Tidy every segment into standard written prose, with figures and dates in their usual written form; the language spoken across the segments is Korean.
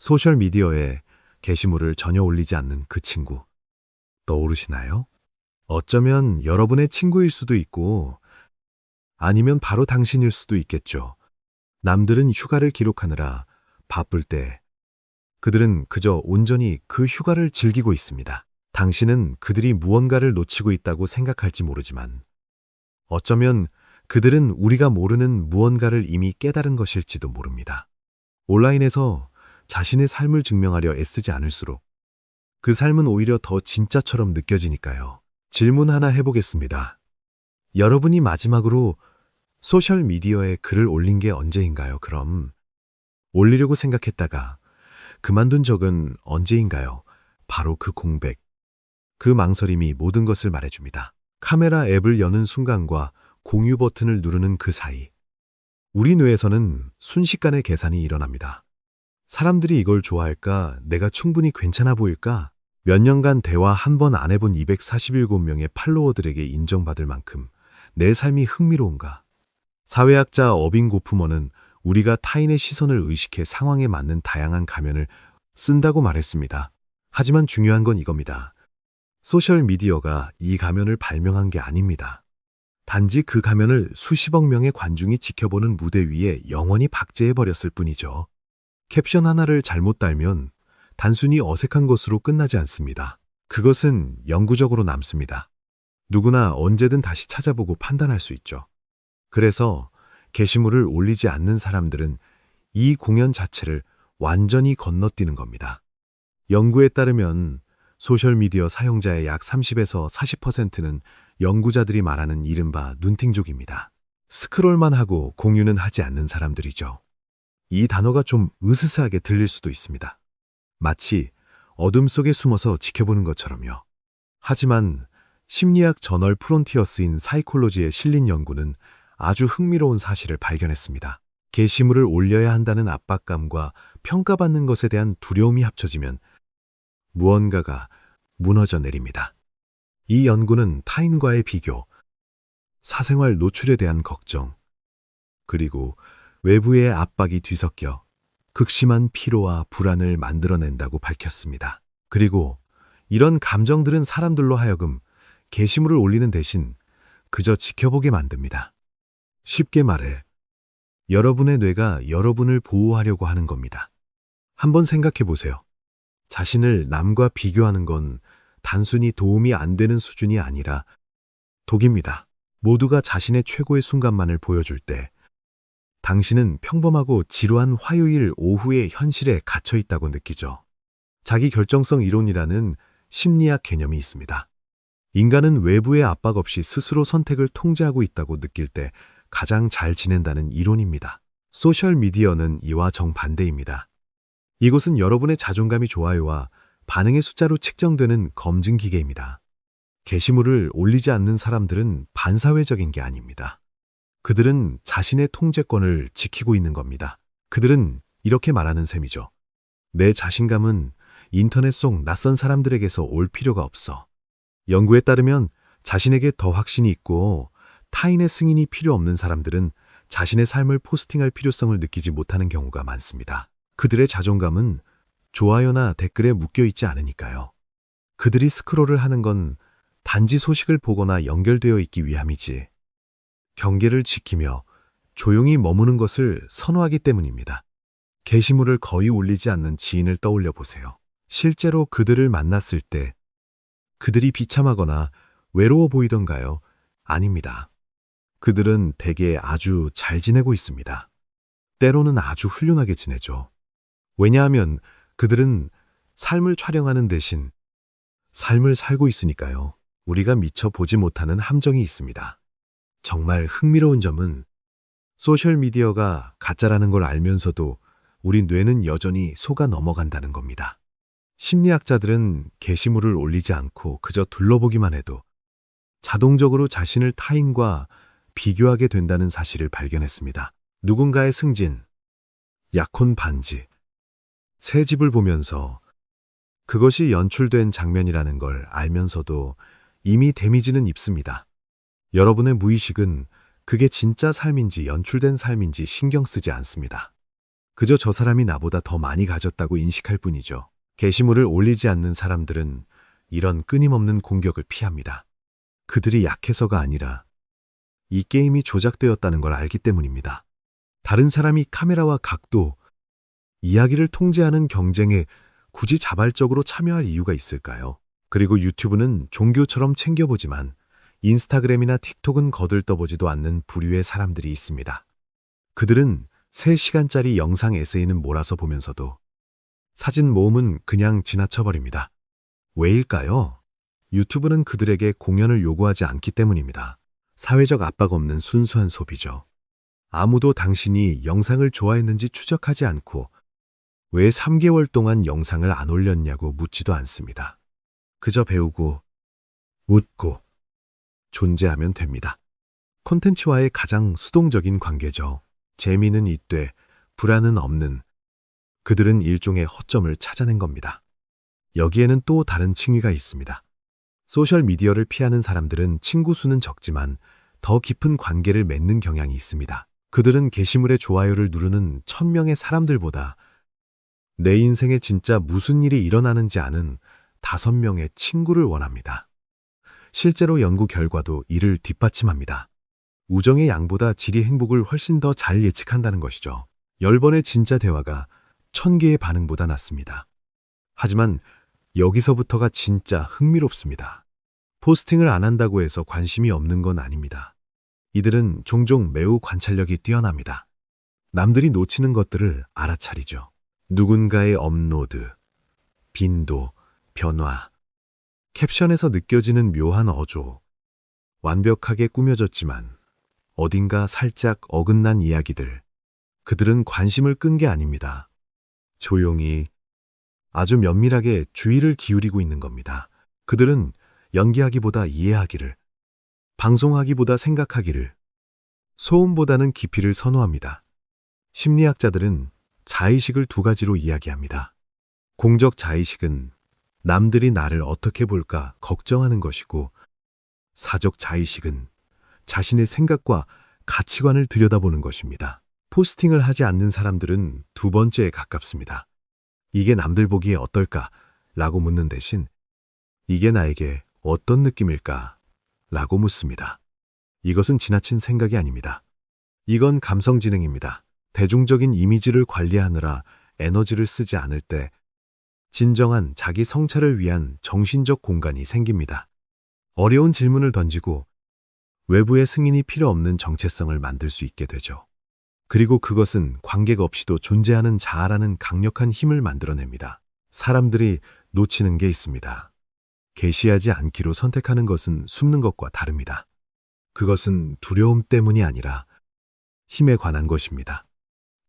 소셜미디어에 게시물을 전혀 올리지 않는 그 친구 떠오르시나요? 어쩌면 여러분의 친구일 수도 있고 아니면 바로 당신일 수도 있겠죠. 남들은 휴가를 기록하느라 바쁠 때 그들은 그저 온전히 그 휴가를 즐기고 있습니다. 당신은 그들이 무언가를 놓치고 있다고 생각할지 모르지만 어쩌면 그들은 우리가 모르는 무언가를 이미 깨달은 것일지도 모릅니다. 온라인에서 자신의 삶을 증명하려 애쓰지 않을수록 그 삶은 오히려 더 진짜처럼 느껴지니까요. 질문 하나 해보겠습니다. 여러분이 마지막으로 소셜미디어에 글을 올린 게 언제인가요? 그럼 올리려고 생각했다가 그만둔 적은 언제인가요? 바로 그 공백, 그 망설임이 모든 것을 말해줍니다. 카메라 앱을 여는 순간과 공유 버튼을 누르는 그 사이, 우리 뇌에서는 순식간에 계산이 일어납니다. 사람들이 이걸 좋아할까? 내가 충분히 괜찮아 보일까? 몇 년간 대화 한 번 안 해본 247명의 팔로워들에게 인정받을 만큼 내 삶이 흥미로운가? 사회학자 어빙 고프먼은 우리가 타인의 시선을 의식해 상황에 맞는 다양한 가면을 쓴다고 말했습니다. 하지만 중요한 건 이겁니다. 소셜미디어가 이 가면을 발명한 게 아닙니다. 단지 그 가면을 수십억 명의 관중이 지켜보는 무대 위에 영원히 박제해버렸을 뿐이죠. 캡션 하나를 잘못 달면 단순히 어색한 것으로 끝나지 않습니다. 그것은 영구적으로 남습니다. 누구나 언제든 다시 찾아보고 판단할 수 있죠. 그래서 게시물을 올리지 않는 사람들은 이 공연 자체를 완전히 건너뛰는 겁니다. 연구에 따르면 소셜미디어 사용자의 약 30에서 40%는 연구자들이 말하는 이른바 눈팅족입니다. 스크롤만 하고 공유는 하지 않는 사람들이죠. 이 단어가 좀 으스스하게 들릴 수도 있습니다. 마치 어둠 속에 숨어서 지켜보는 것처럼요. 하지만 심리학 저널 프론티어스인 사이콜로지에 실린 연구는 아주 흥미로운 사실을 발견했습니다. 게시물을 올려야 한다는 압박감과 평가받는 것에 대한 두려움이 합쳐지면 무언가가 무너져 내립니다. 이 연구는 타인과의 비교, 사생활 노출에 대한 걱정, 그리고 외부의 압박이 뒤섞여 극심한 피로와 불안을 만들어낸다고 밝혔습니다. 그리고 이런 감정들은 사람들로 하여금 게시물을 올리는 대신 그저 지켜보게 만듭니다. 쉽게 말해, 여러분의 뇌가 여러분을 보호하려고 하는 겁니다. 한번 생각해 보세요. 자신을 남과 비교하는 건 단순히 도움이 안 되는 수준이 아니라 독입니다. 모두가 자신의 최고의 순간만을 보여줄 때 당신은 평범하고 지루한 화요일 오후의 현실에 갇혀 있다고 느끼죠. 자기 결정성 이론이라는 심리학 개념이 있습니다. 인간은 외부의 압박 없이 스스로 선택을 통제하고 있다고 느낄 때 가장 잘 지낸다는 이론입니다. 소셜미디어는 이와 정반대입니다. 이곳은 여러분의 자존감이 좋아요와 반응의 숫자로 측정되는 검증 기계입니다. 게시물을 올리지 않는 사람들은 반사회적인 게 아닙니다. 그들은 자신의 통제권을 지키고 있는 겁니다. 그들은 이렇게 말하는 셈이죠. 내 자신감은 인터넷 속 낯선 사람들에게서 올 필요가 없어. 연구에 따르면 자신에게 더 확신이 있고 타인의 승인이 필요 없는 사람들은 자신의 삶을 포스팅할 필요성을 느끼지 못하는 경우가 많습니다. 그들의 자존감은 좋아요나 댓글에 묶여있지 않으니까요. 그들이 스크롤을 하는 건 단지 소식을 보거나 연결되어 있기 위함이지 경계를 지키며 조용히 머무는 것을 선호하기 때문입니다. 게시물을 거의 올리지 않는 지인을 떠올려 보세요. 실제로 그들을 만났을 때 그들이 비참하거나 외로워 보이던가요? 아닙니다. 그들은 대개 아주 잘 지내고 있습니다. 때로는 아주 훌륭하게 지내죠. 왜냐하면 그들은 삶을 촬영하는 대신 삶을 살고 있으니까요. 우리가 미처 보지 못하는 함정이 있습니다. 정말 흥미로운 점은 소셜미디어가 가짜라는 걸 알면서도 우리 뇌는 여전히 속아 넘어간다는 겁니다. 심리학자들은 게시물을 올리지 않고 그저 둘러보기만 해도 자동적으로 자신을 타인과 비교하게 된다는 사실을 발견했습니다. 누군가의 승진, 약혼 반지, 새 집을 보면서 그것이 연출된 장면이라는 걸 알면서도 이미 데미지는 입습니다. 여러분의 무의식은 그게 진짜 삶인지 연출된 삶인지 신경 쓰지 않습니다. 그저 저 사람이 나보다 더 많이 가졌다고 인식할 뿐이죠. 게시물을 올리지 않는 사람들은 이런 끊임없는 공격을 피합니다. 그들이 약해서가 아니라 이 게임이 조작되었다는 걸 알기 때문입니다. 다른 사람이 카메라와 각도, 이야기를 통제하는 경쟁에 굳이 자발적으로 참여할 이유가 있을까요? 그리고 유튜브는 종교처럼 챙겨보지만 인스타그램이나 틱톡은 거들떠보지도 않는 부류의 사람들이 있습니다. 그들은 3시간짜리 영상 에세이는 몰아서 보면서도 사진 모음은 그냥 지나쳐버립니다. 왜일까요? 유튜브는 그들에게 공연을 요구하지 않기 때문입니다. 사회적 압박 없는 순수한 소비죠. 아무도 당신이 영상을 좋아했는지 추적하지 않고 왜 3개월 동안 영상을 안 올렸냐고 묻지도 않습니다. 그저 배우고, 웃고, 존재하면 됩니다. 콘텐츠와의 가장 수동적인 관계죠. 재미는 있되, 불안은 없는, 그들은 일종의 허점을 찾아낸 겁니다. 여기에는 또 다른 층위가 있습니다. 소셜미디어를 피하는 사람들은 친구 수는 적지만 더 깊은 관계를 맺는 경향이 있습니다. 그들은 게시물의 좋아요를 누르는 1000명의 사람들보다 내 인생에 진짜 무슨 일이 일어나는지 아는 5명의 친구를 원합니다. 실제로 연구 결과도 이를 뒷받침합니다. 우정의 양보다 질이 행복을 훨씬 더 잘 예측한다는 것이죠. 10번의 진짜 대화가 1000개의 반응보다 낫습니다. 하지만 여기서부터가 진짜 흥미롭습니다. 포스팅을 안 한다고 해서 관심이 없는 건 아닙니다. 이들은 종종 매우 관찰력이 뛰어납니다. 남들이 놓치는 것들을 알아차리죠. 누군가의 업로드, 빈도, 변화, 캡션에서 느껴지는 묘한 어조, 완벽하게 꾸며졌지만 어딘가 살짝 어긋난 이야기들, 그들은 관심을 끈 게 아닙니다. 조용히, 아주 면밀하게 주의를 기울이고 있는 겁니다. 그들은 연기하기보다 이해하기를, 방송하기보다 생각하기를, 소음보다는 깊이를 선호합니다. 심리학자들은 자의식을 2가지로 이야기합니다. 공적 자의식은 남들이 나를 어떻게 볼까 걱정하는 것이고, 사적 자의식은 자신의 생각과 가치관을 들여다보는 것입니다. 포스팅을 하지 않는 사람들은 2번째에 가깝습니다. 이게 남들 보기에 어떨까? 라고 묻는 대신 이게 나에게 어떤 느낌일까? 라고 묻습니다. 이것은 지나친 생각이 아닙니다. 이건 감성지능입니다. 대중적인 이미지를 관리하느라 에너지를 쓰지 않을 때 진정한 자기 성찰을 위한 정신적 공간이 생깁니다. 어려운 질문을 던지고 외부의 승인이 필요 없는 정체성을 만들 수 있게 되죠. 그리고 그것은 관객 없이도 존재하는 자아라는 강력한 힘을 만들어냅니다. 사람들이 놓치는 게 있습니다. 게시하지 않기로 선택하는 것은 숨는 것과 다릅니다. 그것은 두려움 때문이 아니라 힘에 관한 것입니다.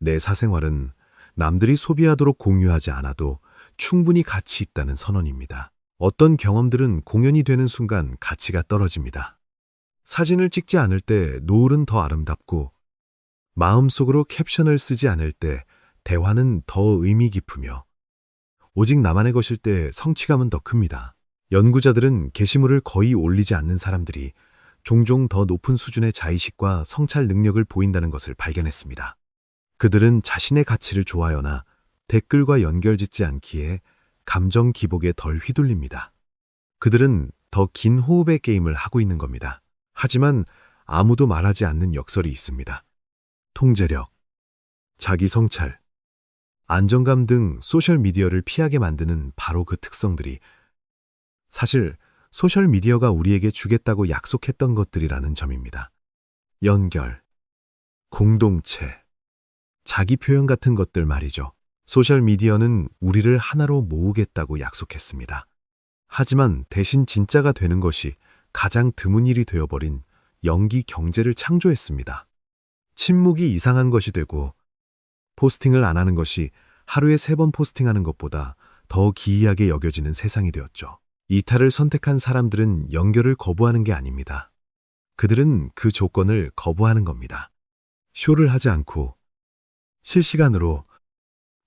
내 사생활은 남들이 소비하도록 공유하지 않아도 충분히 가치 있다는 선언입니다. 어떤 경험들은 공연이 되는 순간 가치가 떨어집니다. 사진을 찍지 않을 때 노을은 더 아름답고 마음속으로 캡션을 쓰지 않을 때 대화는 더 의미 깊으며 오직 나만의 것일 때 성취감은 더 큽니다. 연구자들은 게시물을 거의 올리지 않는 사람들이 종종 더 높은 수준의 자의식과 성찰 능력을 보인다는 것을 발견했습니다. 그들은 자신의 가치를 좋아요나 댓글과 연결짓지 않기에 감정 기복에 덜 휘둘립니다. 그들은 더 긴 호흡의 게임을 하고 있는 겁니다. 하지만 아무도 말하지 않는 역설이 있습니다. 통제력, 자기 성찰, 안정감 등 소셜미디어를 피하게 만드는 바로 그 특성들이 사실 소셜미디어가 우리에게 주겠다고 약속했던 것들이라는 점입니다. 연결, 공동체, 자기 표현 같은 것들 말이죠. 소셜미디어는 우리를 하나로 모으겠다고 약속했습니다. 하지만 대신 진짜가 되는 것이 가장 드문 일이 되어버린 연기 경제를 창조했습니다. 침묵이 이상한 것이 되고 포스팅을 안 하는 것이 하루에 3번 포스팅하는 것보다 더 기이하게 여겨지는 세상이 되었죠. 이탈을 선택한 사람들은 연결을 거부하는 게 아닙니다. 그들은 그 조건을 거부하는 겁니다. 쇼를 하지 않고 실시간으로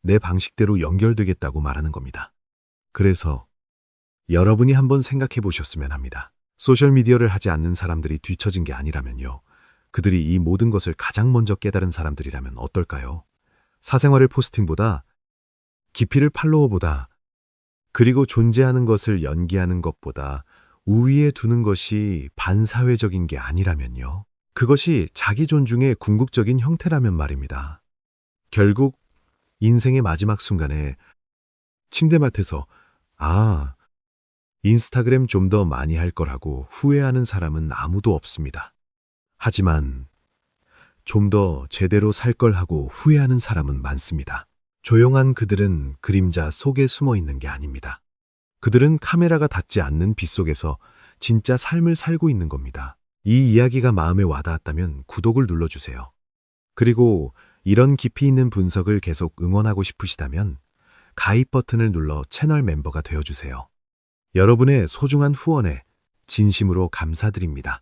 내 방식대로 연결되겠다고 말하는 겁니다. 그래서 여러분이 한번 생각해 보셨으면 합니다. 소셜미디어를 하지 않는 사람들이 뒤처진 게 아니라면요. 그들이 이 모든 것을 가장 먼저 깨달은 사람들이라면 어떨까요? 사생활을 포스팅보다 깊이를 팔로워보다 그리고 존재하는 것을 연기하는 것보다 우위에 두는 것이 반사회적인 게 아니라면요. 그것이 자기 존중의 궁극적인 형태라면 말입니다. 결국 인생의 마지막 순간에 침대맡에서 인스타그램 좀 더 많이 할 거라고 후회하는 사람은 아무도 없습니다. 하지만 좀 더 제대로 살 걸 하고 후회하는 사람은 많습니다. 조용한 그들은 그림자 속에 숨어 있는 게 아닙니다. 그들은 카메라가 닿지 않는 빛 속에서 진짜 삶을 살고 있는 겁니다. 이 이야기가 마음에 와닿았다면 구독을 눌러주세요. 그리고 이런 깊이 있는 분석을 계속 응원하고 싶으시다면 가입 버튼을 눌러 채널 멤버가 되어주세요. 여러분의 소중한 후원에 진심으로 감사드립니다.